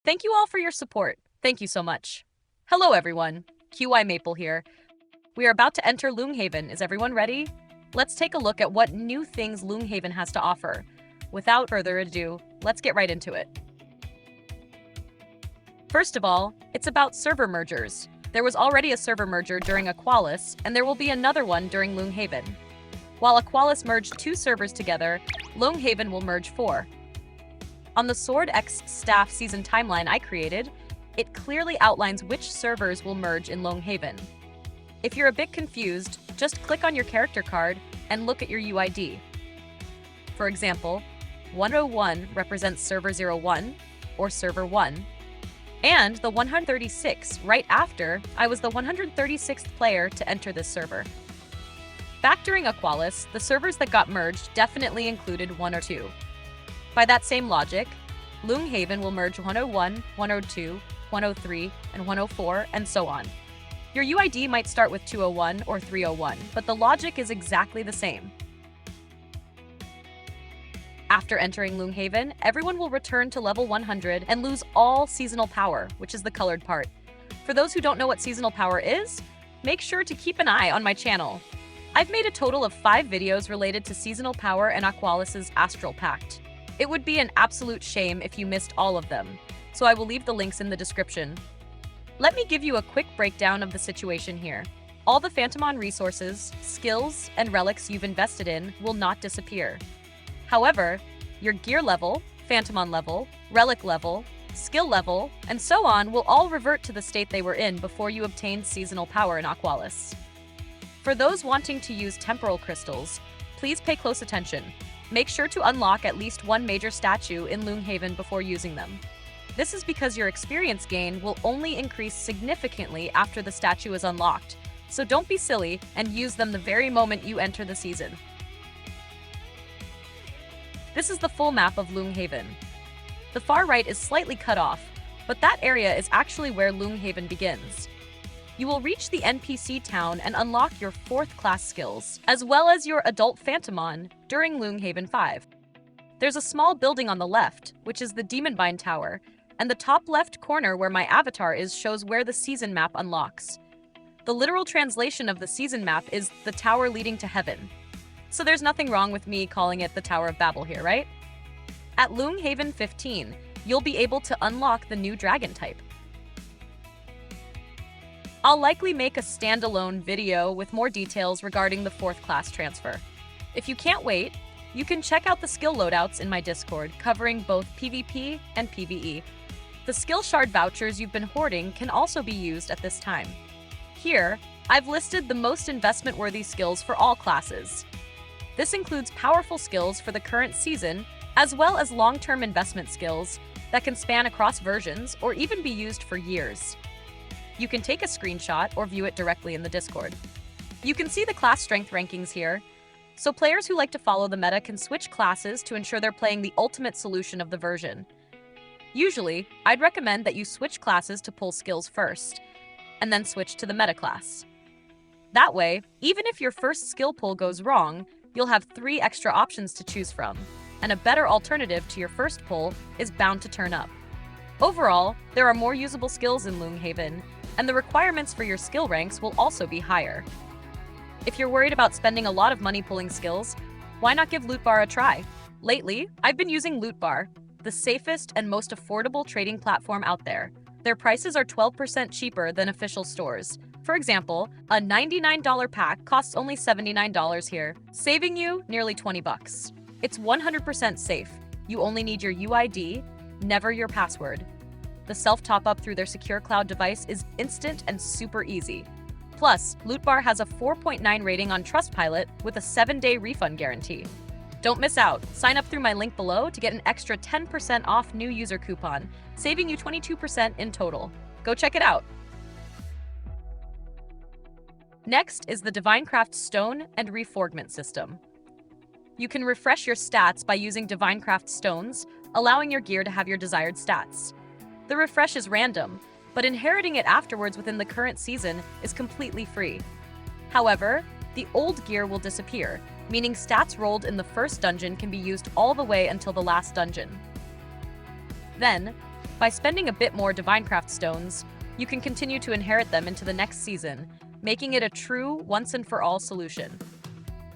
Thank you all for your support. Thank you so much. Hello everyone, QI Maple here. We are about to enter Loonghaven. Is everyone ready? Let's take a look at what new things Loonghaven has to offer. Without further ado, let's get right into it. First of all, it's about server mergers. There was already a server merger during Aqualis, and there will be another one during Loonghaven. While Aqualis merged 2 servers together, Loonghaven will merge 4. On the SwordxStaff season timeline I created, it clearly outlines which servers will merge in Loonghaven. If you're a bit confused, just click on your character card and look at your UID. For example, 101 represents server 01 or server 1, and the 136 right after I was the 136th player to enter this server. Back during Aqualis, the servers that got merged definitely included 102. By that same logic, Loonghaven will merge 101, 102, 103, and 104, and so on. Your UID might start with 201 or 301, but the logic is exactly the same. After entering Loonghaven, everyone will return to level 100 and lose all seasonal power, which is the colored part. For those who don't know what seasonal power is, make sure to keep an eye on my channel. I've made a total of 5 videos related to seasonal power and Aqualis's Astral Pact. It would be an absolute shame if you missed all of them, so I will leave the links in the description. Let me give you a quick breakdown of the situation here. All the Phantomon resources, skills, and relics you've invested in will not disappear. However, your gear level, Phantomon level, relic level, skill level, and so on will all revert to the state they were in before you obtained seasonal power in Aqualis. For those wanting to use temporal crystals, please pay close attention. Make sure to unlock at least one major statue in Loonghaven before using them. This is because your experience gain will only increase significantly after the statue is unlocked, so don't be silly and use them the very moment you enter the season. This is the full map of Loonghaven. The far right is slightly cut off, but that area is actually where Loonghaven begins. You will reach the NPC town and unlock your 4th class skills, as well as your adult Phantomon during Loonghaven 5. There's a small building on the left, which is the Demonbind Tower, and the top left corner where my avatar is shows where the season map unlocks. The literal translation of the season map is the tower leading to heaven. So there's nothing wrong with me calling it the Tower of Babel here, right? At Loonghaven 15, you'll be able to unlock the new dragon type. I'll likely make a standalone video with more details regarding the 4th class transfer. If you can't wait, you can check out the skill loadouts in my Discord covering both PvP and PvE. The skill shard vouchers you've been hoarding can also be used at this time. Here, I've listed the most investment-worthy skills for all classes. This includes powerful skills for the current season, as well as long-term investment skills that can span across versions or even be used for years. You can take a screenshot or view it directly in the Discord. You can see the class strength rankings here, so players who like to follow the meta can switch classes to ensure they're playing the ultimate solution of the version. Usually, I'd recommend that you switch classes to pull skills first, and then switch to the meta class. That way, even if your first skill pull goes wrong, you'll have 3 extra options to choose from, and a better alternative to your first pull is bound to turn up. Overall, there are more usable skills in Loonghaven, and the requirements for your skill ranks will also be higher. If you're worried about spending a lot of money pulling skills, why not give Lootbar a try? Lately, I've been using Lootbar, the safest and most affordable trading platform out there. Their prices are 12% cheaper than official stores. For example, a $99 pack costs only $79 here, saving you nearly 20 bucks. It's 100% safe. You only need your UID, never your password. The self-top-up through their secure cloud device is instant and super easy. Plus, Lootbar has a 4.9 rating on Trustpilot with a 7-day refund guarantee. Don't miss out. Sign up through my link below to get an extra 10% off new user coupon, saving you 22% in total. Go check it out. Next is the Divinecraft Stone and Reforgment system. You can refresh your stats by using Divinecraft Stones, allowing your gear to have your desired stats. The refresh is random, but inheriting it afterwards within the current season is completely free. However, the old gear will disappear, meaning stats rolled in the first dungeon can be used all the way until the last dungeon. Then, By spending a bit more Divinecraft stones, you can continue to inherit them into the next season, making it a true once-and-for-all solution.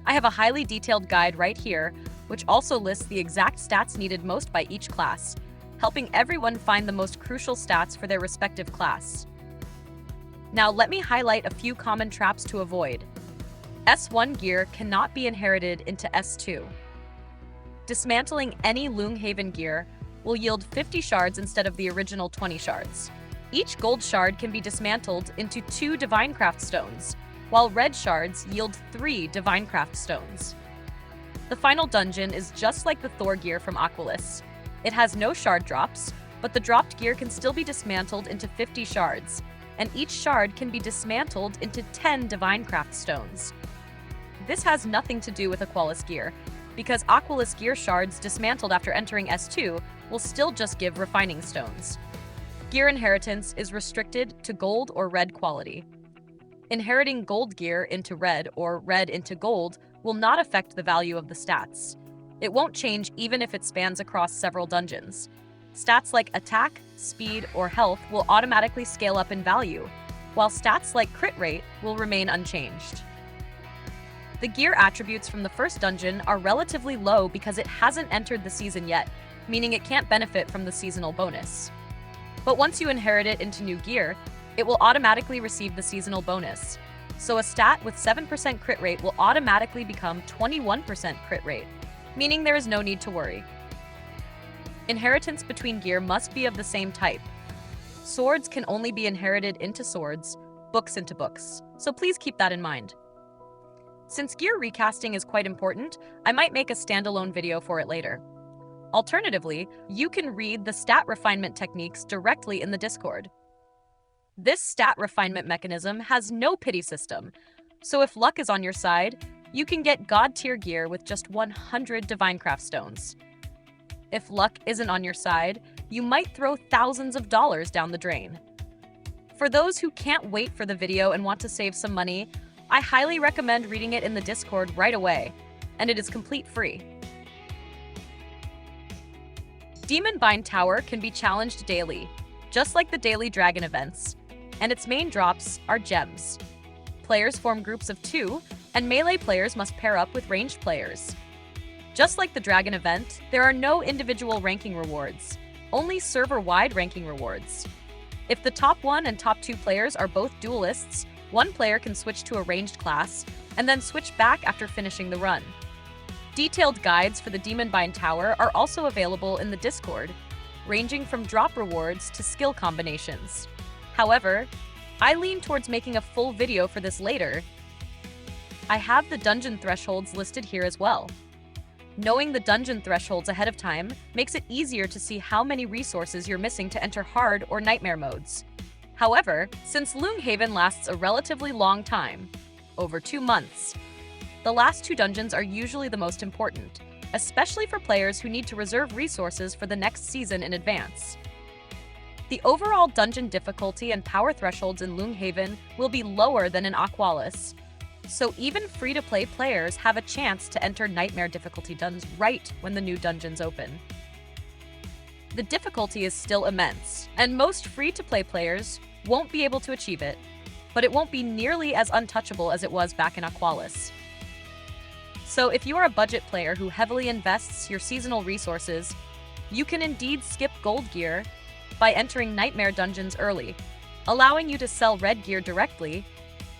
I have a highly detailed guide right here, which also lists the exact stats needed most by each class, helping everyone find the most crucial stats for their respective class. Now let me highlight a few common traps to avoid. S1 gear cannot be inherited into S2. Dismantling any Loong gear will yield 50 shards instead of the original 20 shards. Each gold shard can be dismantled into 2 Divinecraft stones, while red shards yield 3 Divinecraft stones. The final dungeon is just like the Thor gear from Aqualis. It has no shard drops, but the dropped gear can still be dismantled into 50 shards, and each shard can be dismantled into 10 Divinecraft stones. This has nothing to do with Aqualis gear, because Aqualis gear shards dismantled after entering S2 will still just give refining stones. Gear inheritance is restricted to gold or red quality. Inheriting gold gear into red or red into gold will not affect the value of the stats. It won't change even if it spans across several dungeons. Stats like attack, speed, or health will automatically scale up in value, while stats like crit rate will remain unchanged. The gear attributes from the first dungeon are relatively low because it hasn't entered the season yet, meaning it can't benefit from the seasonal bonus. But once you inherit it into new gear, it will automatically receive the seasonal bonus. So a stat with 7% crit rate will automatically become 21% crit rate, meaning there is no need to worry. Inheritance between gear must be of the same type. Swords can only be inherited into swords, books into books, so please keep that in mind. Since gear recasting is quite important, I might make a standalone video for it later. Alternatively, you can read the stat refinement techniques directly in the Discord. This stat refinement mechanism has no pity system, so if luck is on your side, you can get god tier gear with just 100 Divinecraft stones. If luck isn't on your side, you might throw thousands of dollars down the drain. For those who can't wait for the video and want to save some money, I highly recommend reading it in the Discord right away, and it is complete free. Demon Bind Tower can be challenged daily, just like the daily dragon events, and its main drops are gems. Players form groups of 2, and melee players must pair up with ranged players. Just like the dragon event, there are no individual ranking rewards, only server-wide ranking rewards. If the top 1 and top 2 players are both duelists, one player can switch to a ranged class, and then switch back after finishing the run. Detailed guides for the Demon Bind Tower are also available in the Discord, ranging from drop rewards to skill combinations. However, I lean towards making a full video for this later. I have the dungeon thresholds listed here as well. Knowing the dungeon thresholds ahead of time makes it easier to see how many resources you're missing to enter hard or nightmare modes. However, since Loong lasts a relatively long time, over 2 months, the last 2 dungeons are usually the most important, especially for players who need to reserve resources for the next season in advance. The overall dungeon difficulty and power thresholds in Loong will be lower than in Aqualis, so even free-to-play players have a chance to enter nightmare difficulty dungeons right when the new dungeons open. The difficulty is still immense, and most free-to-play players won't be able to achieve it, but it won't be nearly as untouchable as it was back in Aqualis. So if you are a budget player who heavily invests your seasonal resources, you can indeed skip gold gear by entering nightmare dungeons early, allowing you to sell red gear directly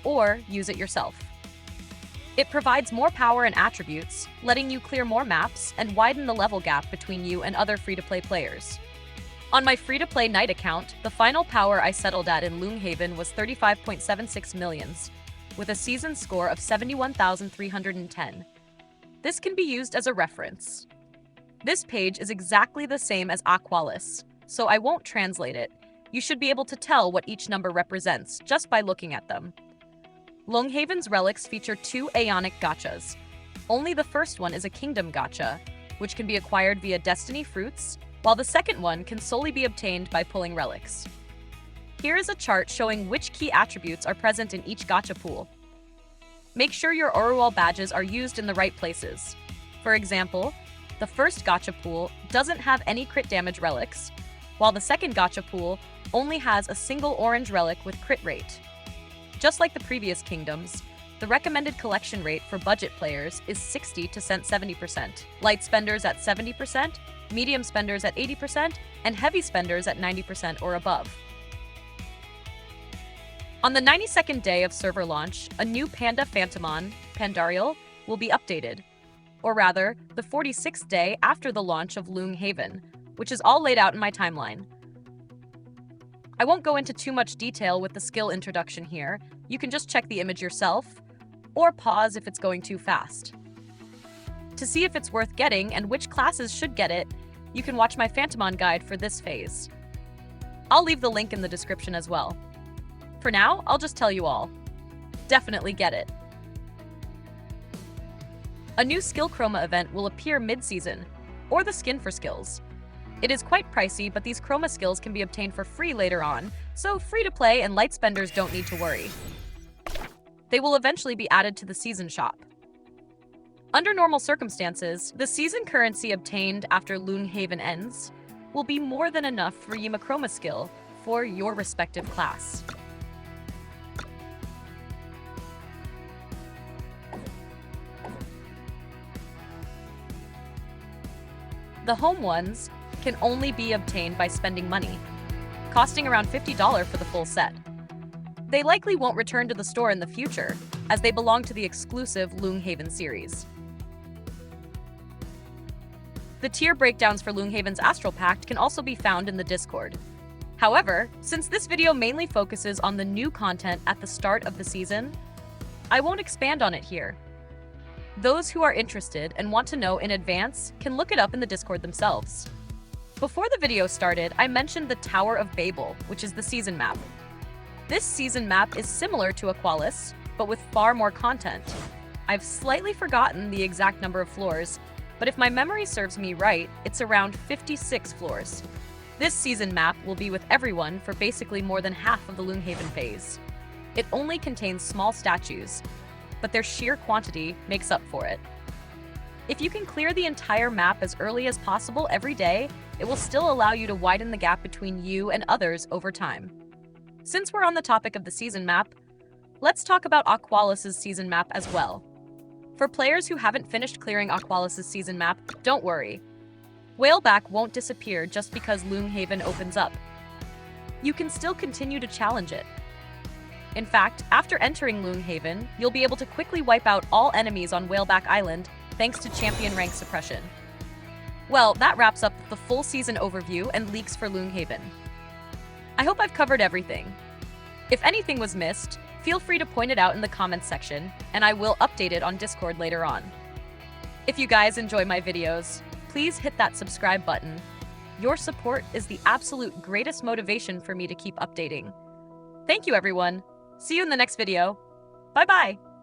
or use it yourself. It provides more power and attributes, letting you clear more maps and widen the level gap between you and other free-to-play players. On my free-to-play Knight account, the final power I settled at in Loong was 35.76 millions, with a season score of 71,310. This can be used as a reference. This page is exactly the same as Aqualis, so I won't translate it. You should be able to tell what each number represents just by looking at them. Loong's relics feature 2 Aeonic gachas. Only the first one is a Kingdom gacha, which can be acquired via Destiny Fruits, while the second one can solely be obtained by pulling relics. Here is a chart showing which key attributes are present in each gacha pool. Make sure your Orual badges are used in the right places. For example, the first gacha pool doesn't have any crit damage relics, while the second gacha pool only has a single orange relic with crit rate. Just like the previous kingdoms, the recommended collection rate for budget players is 60 to 70%, light spenders at 70%, medium spenders at 80%, and heavy spenders at 90% or above. On the 92nd day of server launch, a new Panda Phantomon, Pandarial, will be updated. Or rather, the 46th day after the launch of Loong Haven, which is all laid out in my timeline. I won't go into too much detail with the skill introduction here. You can just check the image yourself, or pause if it's going too fast. To see if it's worth getting and which classes should get it, you can watch my Phantomon guide for this phase. I'll leave the link in the description as well. For now, I'll just tell you all. Definitely get it. A new skill chroma event will appear mid-season, or the skin for skills. It is quite pricey, but these chroma skills can be obtained for free later on, so free to play and light spenders don't need to worry. They will eventually be added to the season shop. Under normal circumstances, the season currency obtained after Loong Haven ends will be more than enough for Yima chroma skill for your respective class. The home ones can only be obtained by spending money, costing around $50 for the full set. They likely won't return to the store in the future, as they belong to the exclusive Loong Haven series. The tier breakdowns for Loong Haven's Astral Pact can also be found in the Discord. However, since this video mainly focuses on the new content at the start of the season, I won't expand on it here. Those who are interested and want to know in advance can look it up in the Discord themselves. Before the video started, I mentioned the Tower of Babel, which is the season map. This season map is similar to Aqualis, but with far more content. I've slightly forgotten the exact number of floors, but if my memory serves me right, it's around 56 floors. This season map will be with everyone for basically more than half of the Loong Haven phase. It only contains small statues, but their sheer quantity makes up for it. If you can clear the entire map as early as possible every day, it will still allow you to widen the gap between you and others over time. Since we're on the topic of the season map, let's talk about Aqualis' season map as well. For players who haven't finished clearing Aqualis' season map, don't worry. Whaleback won't disappear just because Loong Haven opens up. You can still continue to challenge it. In fact, after entering Loong Haven, you'll be able to quickly wipe out all enemies on Whaleback Island thanks to champion rank suppression. Well, that wraps up the full season overview and leaks for Loong Haven. I hope I've covered everything. If anything was missed, feel free to point it out in the comments section, and I will update it on Discord later on. If you guys enjoy my videos, please hit that subscribe button. Your support is the absolute greatest motivation for me to keep updating. Thank you, everyone. See you in the next video. Bye-bye.